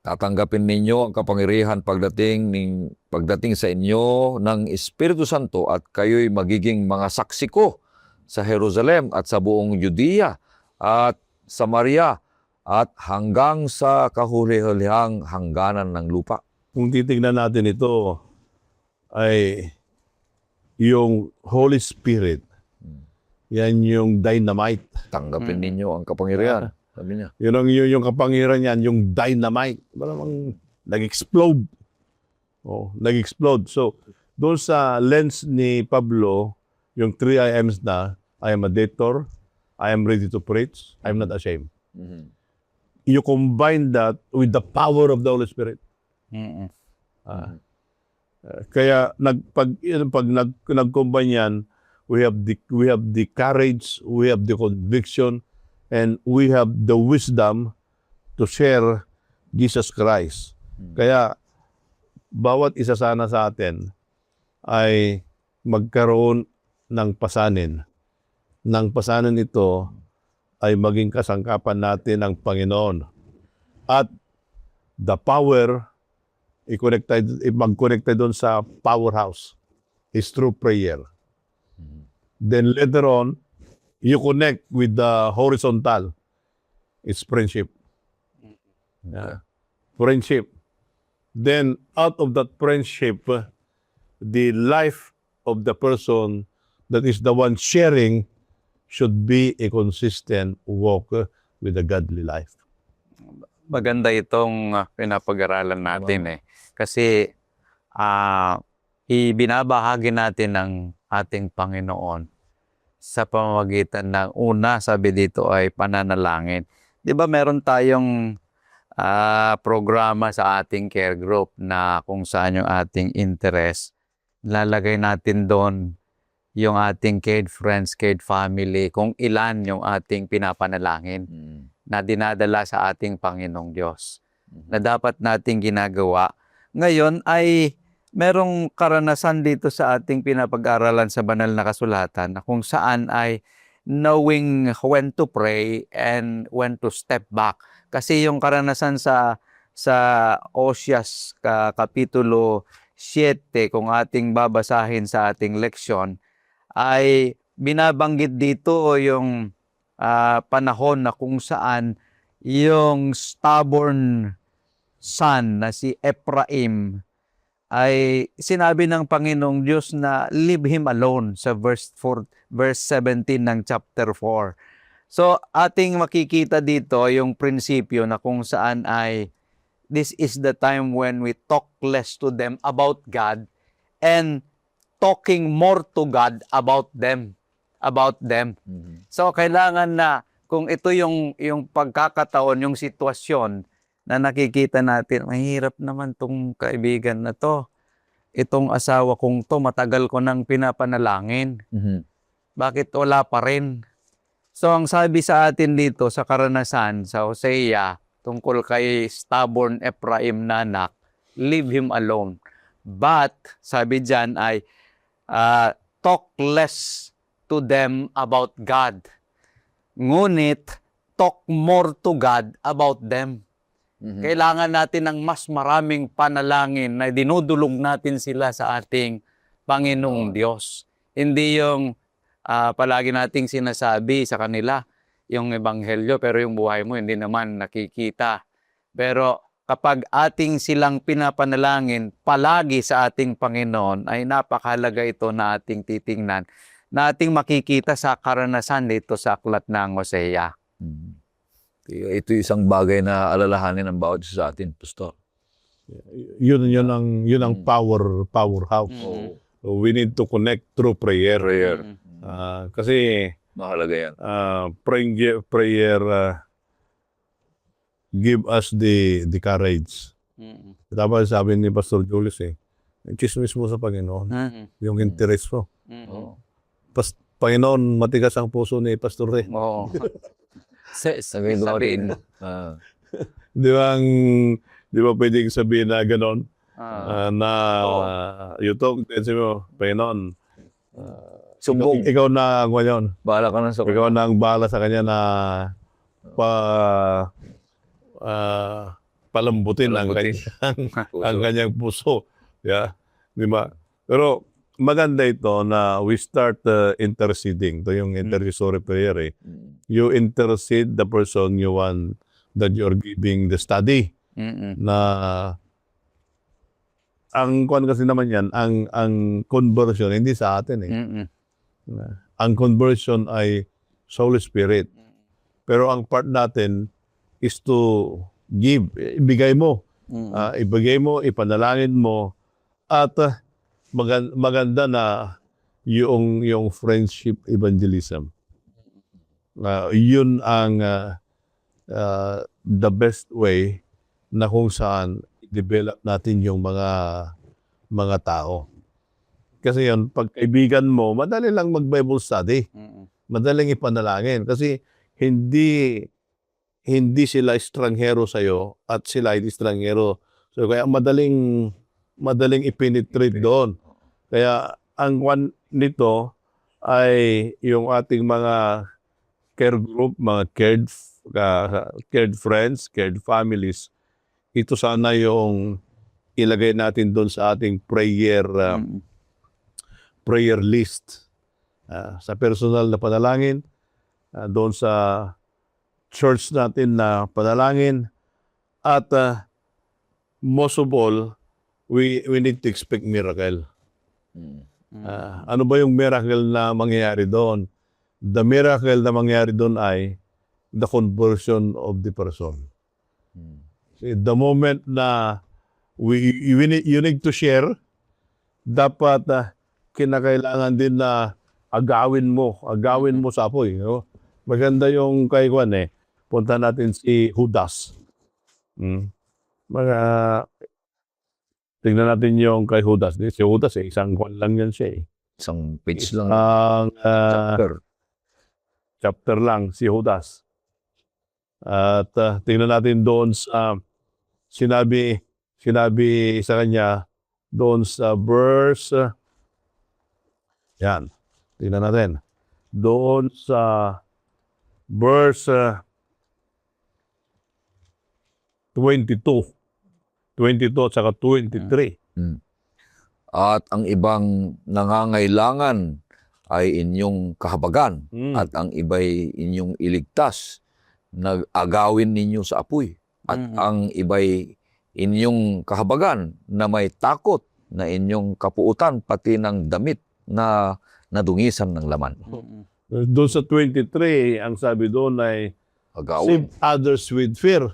tatanggapin ninyo ang kapangyarihan pagdating sa inyo ng Espiritu Santo at kayo'y magiging mga saksi ko sa Jerusalem at sa buong Judea at Samaria at hanggang sa kahuli-hulihang hangganan ng lupa. Kung titignan natin ito, ay yung Holy Spirit, yan yung dynamite. Tanggapin ninyo ang kapangyarihan. Sabi niya. Yung kapangyarihan yan, yung dynamite. Malamang nag-explode. Nag-explode. So, doon sa lens ni Pablo, yung 3 I ams na, I am a debtor, I am ready to preach, I am not ashamed. Mhm. You combine that with the power of the Holy Spirit. Mm-mm. Kaya pag nag-combine yan, we have the courage, we have the conviction, and we have the wisdom to share Jesus Christ. Kaya bawat isa sana sa atin ay magkaroon ng pasanin. Nang pasanin ito ay maging kasangkapan natin ng Panginoon. At the power, mag-connected doon sa powerhouse is through prayer. Then later on, you connect with the horizontal. It's friendship. Yeah. Friendship. Then out of that friendship, the life of the person that is the one sharing should be a consistent walk with a godly life. Maganda itong pinapag-aralan natin Kasi ibinabahagi natin ng ating Panginoon sa pamamagitan ng una, sabi dito ay pananalangin. Di ba meron tayong programa sa ating care group na kung saan yung ating interest, lalagay natin doon yung ating cared friends, cared family, kung ilan yung ating pinapanalangin na dinadala sa ating Panginoong Diyos na dapat nating ginagawa. Ngayon ay merong karanasan dito sa ating pinapag-aralan sa banal na kasulatan na kung saan ay knowing when to pray and when to step back. Kasi yung karanasan sa Oseas Kapitulo 7, kung ating babasahin sa ating leksyon, ay binabanggit dito yung panahon na kung saan yung stubborn son na si Ephraim ay sinabi ng Panginoong Diyos na leave him alone sa verse 17 ng chapter 4. So ating makikita dito yung prinsipyo na kung saan ay this is the time when we talk less to them about God and talking more to God about them. So kailangan na kung ito yung pagkakataon, yung sitwasyon na nakikita natin, mahirap naman tong kaibigan na to. Itong asawa kong to, matagal ko nang pinapanalangin. Bakit wala pa rin? So ang sabi sa atin dito sa karanasan sa Hosea tungkol kay stubborn Ephraim na anak, leave him alone. But sabi diyan ay talk less to them about God. Ngunit talk more to God about them. Kailangan natin ng mas maraming panalangin na dinudulog natin sila sa ating Panginoong Diyos. Hindi yung palagi nating sinasabi sa kanila yung ebanghelyo pero yung buhay mo hindi naman nakikita. Pero kapag ating silang pinapanalangin palagi sa ating Panginoon ay napakahalaga ito na ating titingnan, na ating makikita sa karanasan dito sa aklat ng Hosea. Ito isang bagay na alalahanin ng bawat isa sa atin, Pastor. Yun ang powerhouse. So we need to connect through prayer. Kasi Mahalaga yan. prayer give us the courage. Tama sabi ni Pastor Julius chismis mo sa Panginoon. Yung interest mo. Panginoon, matigas ang puso ni Pastor Ray. Oo. Sabihin mo rin. Di ba pwedeng sabihin na gano'n? na you talk mo, Panginoon. Sumbong. Ikaw na ngayon. Bahala ka na sa Ikaw na ang bahala sa kanya na palambutin ang kanyang puso. Yeah. Di ba? Pero maganda ito na we start interceding. Ito yung intercessory prayer. You intercede the person you want that you're giving the study. Na ang kuan kasi naman yan, ang conversion hindi sa atin Ang conversion ay Holy Spirit. Pero ang part natin is to give, ibigay mo. Ibigay mo, ipanalangin mo, at maganda na yung friendship evangelism. Yun ang the best way na kung saan i-develop natin yung mga tao. Kasi yun, pag kaibigan mo, madali lang mag-Bible study. Madaling ipanalangin. Kasi hindi sila estranghero sa'yo at sila ay estranghero. So, kaya madaling ipenetrate doon. Kaya ang one nito ay yung ating mga care group, mga cared friends, cared families. Ito sana yung ilagay natin doon sa ating prayer list. Sa personal na panalangin, doon sa church natin na panalangin, at most of all, we need to expect miracle. Ano ba yung miracle na mangyayari doon? The miracle na mangyayari doon ay the conversion of the person. The moment na you need to share, dapat kinakailangan din na agawin mo sa apoy. Maganda yung kay Juan punta natin si Judas. Tingnan natin yung kay Judas. Si Judas isang Juan lang yan siya Isang page lang. Chapter lang si Judas. At tingnan natin doon sa sinabi sa kanya doon sa verse yan. Tingnan natin. Doon sa verse 22 at saka 23. At ang ibang nangangailangan ay inyong kahabagan at ang iba'y inyong iligtas, nag-agawin ninyo sa apoy. At ang iba'y inyong kahabagan na may takot na inyong kapuutan pati ng damit na nadungisan ng laman. Doon sa 23, ang sabi doon ay Agawin. save others with fear,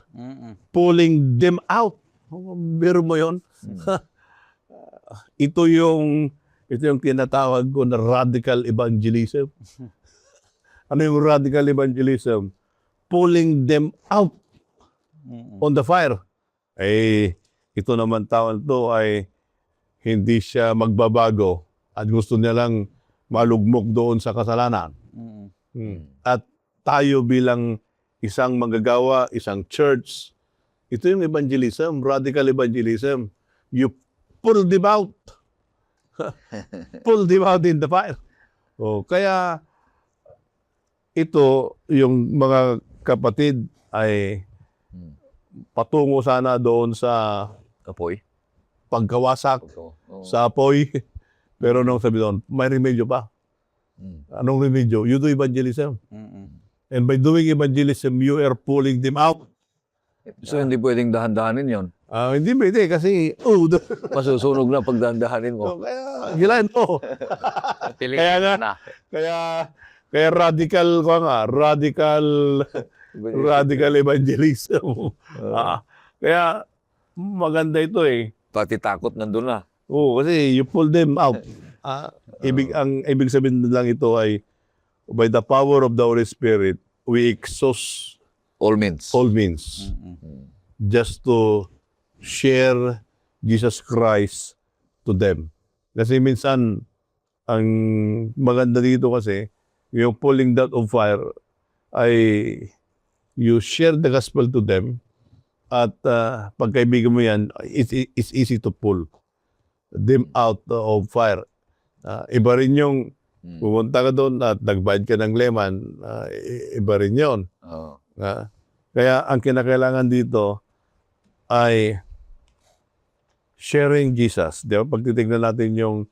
pulling them out. Biro mo yun? Ito yung tinatawag ko na radical evangelism. Ano yung radical evangelism? Pulling them out on the fire. Ito naman tawag to ay hindi siya magbabago at gusto niya lang malugmok doon sa kasalanan. At tayo bilang isang manggagawa, isang church, ito yung evangelism, radical evangelism. You pull them out. Pull them out in the fire. Kaya ito, yung mga kapatid ay patungo sana doon sa Apoy. pagkawasak, sa apoy. Pero nung sabi doon, may remedyo pa. Anong remedyo? You do evangelism. And by doing evangelism, you are pulling them out. So hindi pwedeng dahan-dahanin yon. Hindi pwede kasi, Masusunog na pag dahan-dahanin mo. kaya, gilan mo. Kaya nga, kaya radical evangelism. Kaya maganda ito Pati takot nandun na. kasi you pull them out. Ibig sabihin lang ito ay by the power of the Holy Spirit, we exhaust All means. just to share Jesus Christ to them. Kasi minsan, ang maganda dito kasi, yung pulling out of fire ay you share the gospel to them at pagkaibigan mo yan, it's easy to pull them out of fire. Iba rin yung pumunta ka doon at nagbayad ka ng leman, iba rin yun. Oo. Kaya ang kinakailangan dito ay sharing Jesus. Di ba? Pag titignan natin yung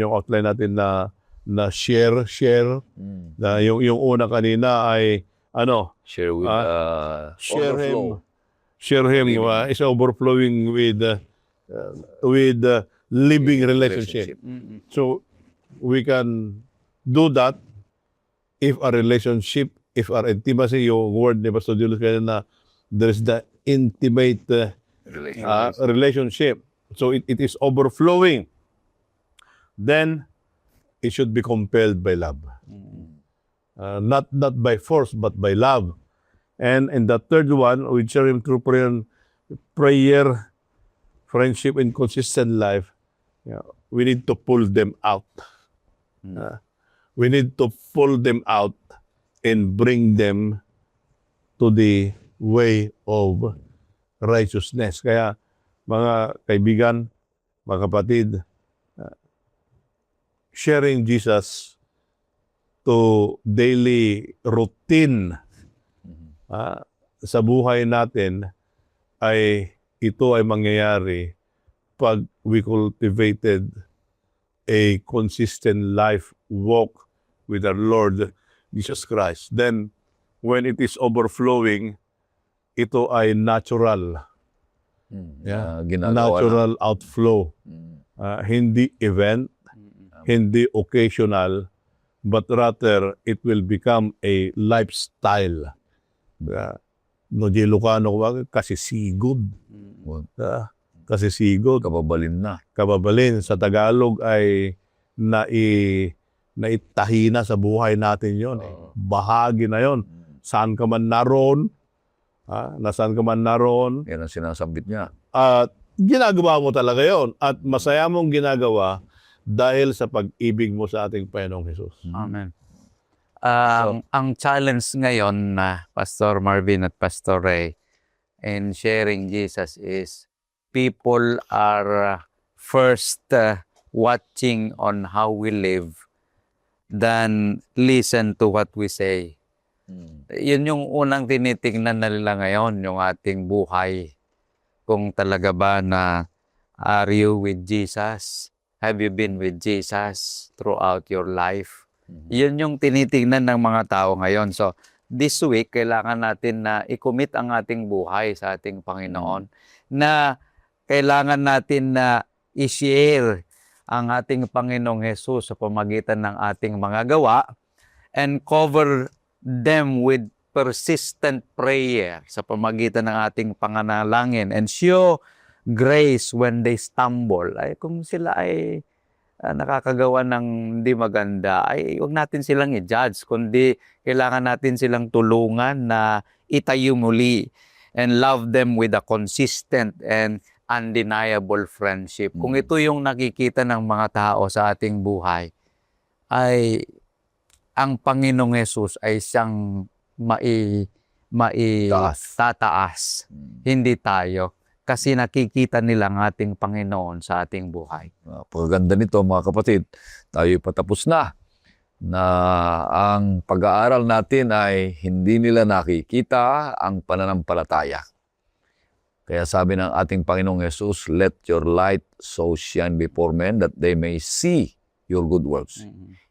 outline natin na share, na yung una kanina ay Share with share overflow. share him is overflowing with living relationship. So we can do that if our relationship, if our intimacy, yung word ni Pastor Julius kanina, there is the intimate relationship. So it is overflowing. Then it should be compelled by love. Not by force, but by love. And the third one, we share him through prayer, friendship, and consistent life. We need to pull them out. We need to pull them out and bring them to the way of righteousness. Kaya mga kaibigan, mga kapatid, sharing Jesus to daily routine sa buhay natin ito ay mangyayari pag we cultivated a consistent life walk with our Lord Jesus Christ. Then, when it is overflowing, ito ay natural. Ginagawa Natural outflow. Hindi event, hindi occasional, but rather it will become a lifestyle. No di Lucano kasi sigod. Kasi sigod. Kababalin na. Kababalin sa Tagalog ay naitahina sa buhay natin yon. Bahagi na yon. Saan ka man naroon, nasaan ka man naroon, Yan ang sinasambit niya. at ginagawa mo talaga yon. At masaya mong ginagawa dahil sa pag-ibig mo sa ating Panginoong Hesus. Amen. Ang challenge ngayon na Pastor Marvin at Pastor Ray in sharing Jesus is people are first watching on how we live than listen to what we say. Yun yung unang tinitingnan na nila ngayon, yung ating buhay. Kung talaga ba na are you with Jesus? Have you been with Jesus throughout your life? Yun yung tinitingnan ng mga tao ngayon. So, this week, kailangan natin na i-commit ang ating buhay sa ating Panginoon, na kailangan natin na i-share ang ating Panginoong Hesus sa pamagitan ng ating mga gawa and cover them with persistent prayer sa pamagitan ng ating panganalangin and show grace when they stumble. Ay, kung sila ay nakakagawa ng hindi maganda, ay huwag natin silang i-judge, kundi kailangan natin silang tulungan na itayo muli and love them with a consistent and undeniable friendship. Kung ito yung nakikita ng mga tao sa ating buhay, ay ang Panginoong Hesus ay siyang tataas, hindi tayo. Kasi nakikita nila ang ating Panginoon sa ating buhay. Pagkaganda nito mga kapatid, tayo patapos na ang pag-aaral natin ay hindi nila nakikita ang pananampalataya. Kaya sabi ng ating Panginoong Hesus, let your light so shine before men that they may see your good works.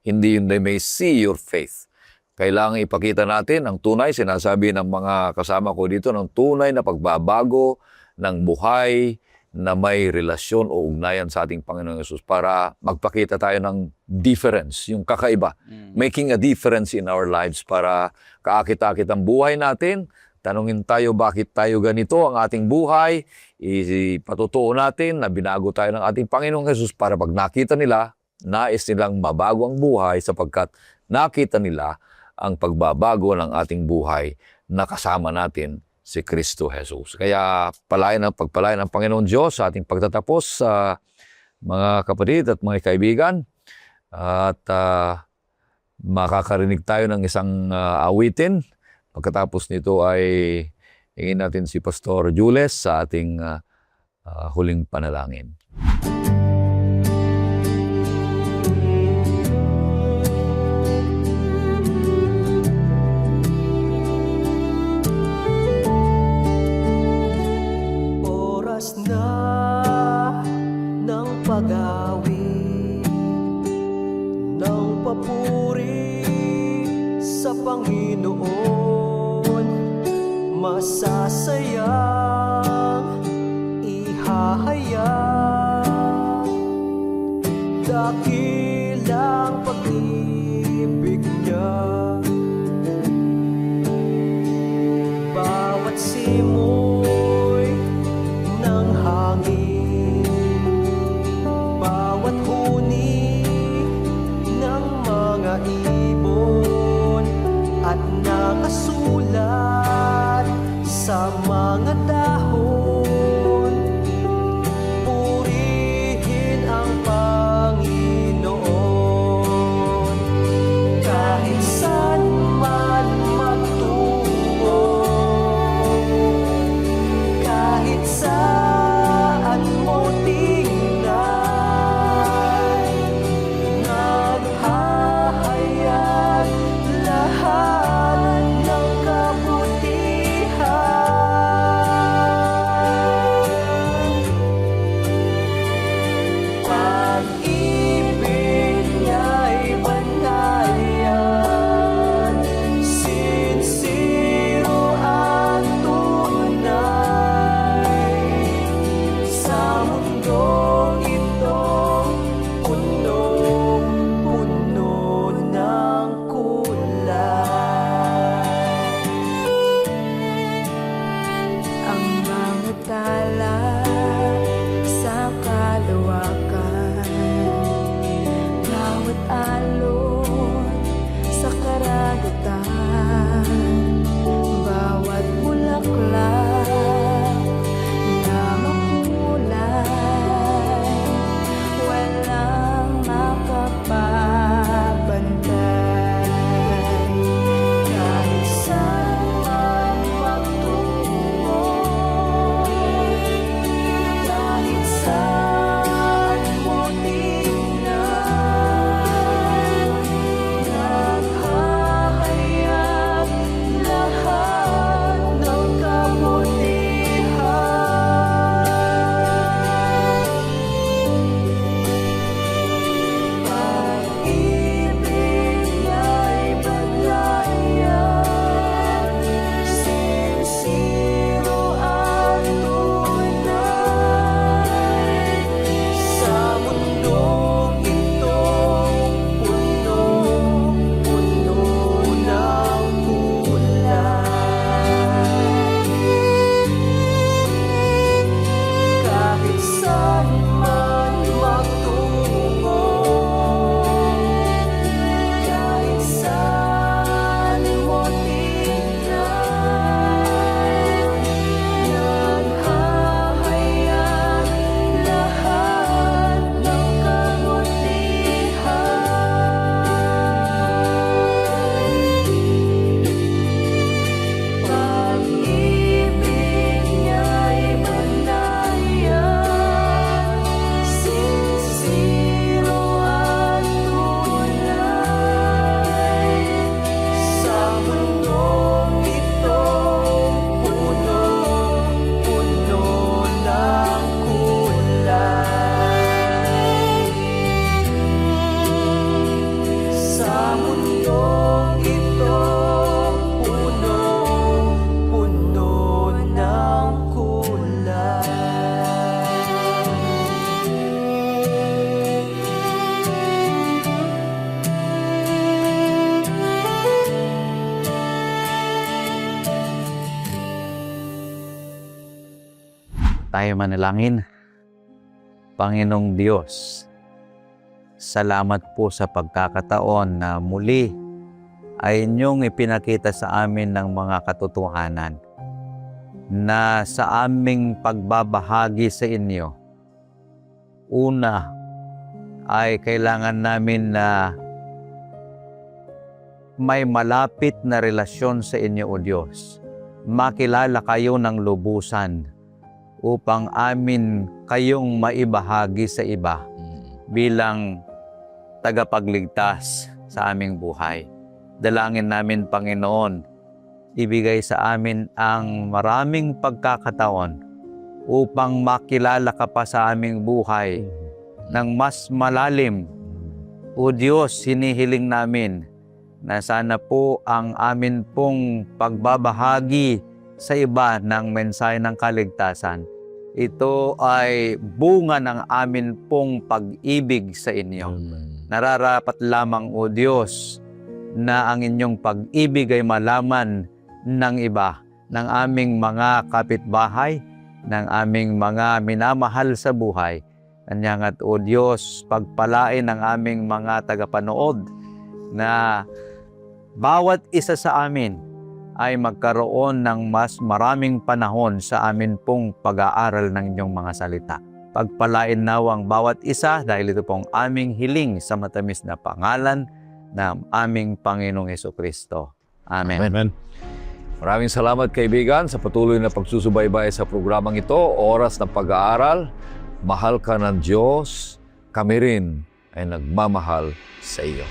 Hindi yun they may see your faith. Kailangan ipakita natin ang tunay, sinasabi ng mga kasama ko dito, ng tunay na pagbabago ng buhay na may relasyon o ugnayan sa ating Panginoong Hesus para magpakita tayo ng difference, yung kakaiba. Making a difference in our lives para kaakit-akit ang buhay natin. Tanungin tayo bakit tayo ganito ang ating buhay. Ipatutuo natin na binago tayo ng ating Panginoong Hesus para pag nakita nila, nais nilang mabago ang buhay sapagkat nakita nila ang pagbabago ng ating buhay na kasama natin si Kristo Jesus. Kaya pagpalain ng Panginoon Diyos sa ating pagtatapos sa mga kapatid at mga kaibigan. At makakarinig tayo ng isang awitin. Pagkatapos nito ay Hingin natin si Pastor Jules sa ating huling panalangin. Oras na ng pag-awit ng papuri sa Panginoon, masasayang ihahayag, dakilang pag-ibig niya. Bawat simoy ng hangin, bawat huni ng mga ibon, at nakasulat sa mga dahon, purihin ang Panginoon. Kahit saan man magtungo, kahit saan mo tingnan, naghahayag lahat ng kabutihan. Pag-ibig niya'y banal yan, sincero at tunay. Sa mundong itong punong-puno ng kulay. Ang mga tala sa kalawakan, bawat alon sa karagatan, bawat bulaklak na makulay, walang makapabantay. Kahit saan magtungo, kahit saan mo tingnan, naghahayag lahat ng kabutihan. Pag-ibig niya'y banal yan, sincero at tunay. Sa mundong itong punong-puno ng kulay. Kahit saan man magtungo, kahit saan mo tingnan, naghahayag lahat ng kabutihan. Pag-ibig niya'y banal yan, sincero at tunay. Sa mundong itong punong-puno ng kulay. Sa mundong itong punong-puno ng kulay. Tayo manalangin. Panginoong Diyos, salamat po sa pagkakataon na muli ay inyong ipinakita sa amin ng mga katotohanan na sa aming pagbabahagi sa inyo, una ay kailangan namin na may malapit na relasyon sa inyo, O Diyos. makilala kayo ng lubusan upang amin kayong maibahagi sa iba bilang tagapagligtas sa aming buhay. Dalangin namin, Panginoon, ibigay sa amin ang maraming pagkakataon upang makilala ka pa sa aming buhay ng mas malalim. O Diyos, hinihiling namin na sana po ang amin pong pagbabahagi sa iba ng mensahe ng kaligtasan, ito ay bunga ng amin pong pag-ibig sa inyo. Nararapat lamang, O Diyos, na ang inyong pag-ibig ay malaman ng iba, ng aming mga kapitbahay, ng aming mga minamahal sa buhay. Kanyangat, O Diyos, pagpalain ang aming mga tagapanood na bawat isa sa amin ay magkaroon ng mas maraming panahon sa amin pong pag-aaral ng inyong mga salita. Pagpalain nawang bawat isa dahil ito pong aming hiling sa matamis na pangalan ng aming Panginoong Jesucristo. Amen. Amen. Maraming salamat, kaibigan, sa patuloy na pagsusubaybay sa programang ito, Oras ng Pag-aaral. Mahal ka ng Diyos, kami rin ay nagmamahal sa iyo.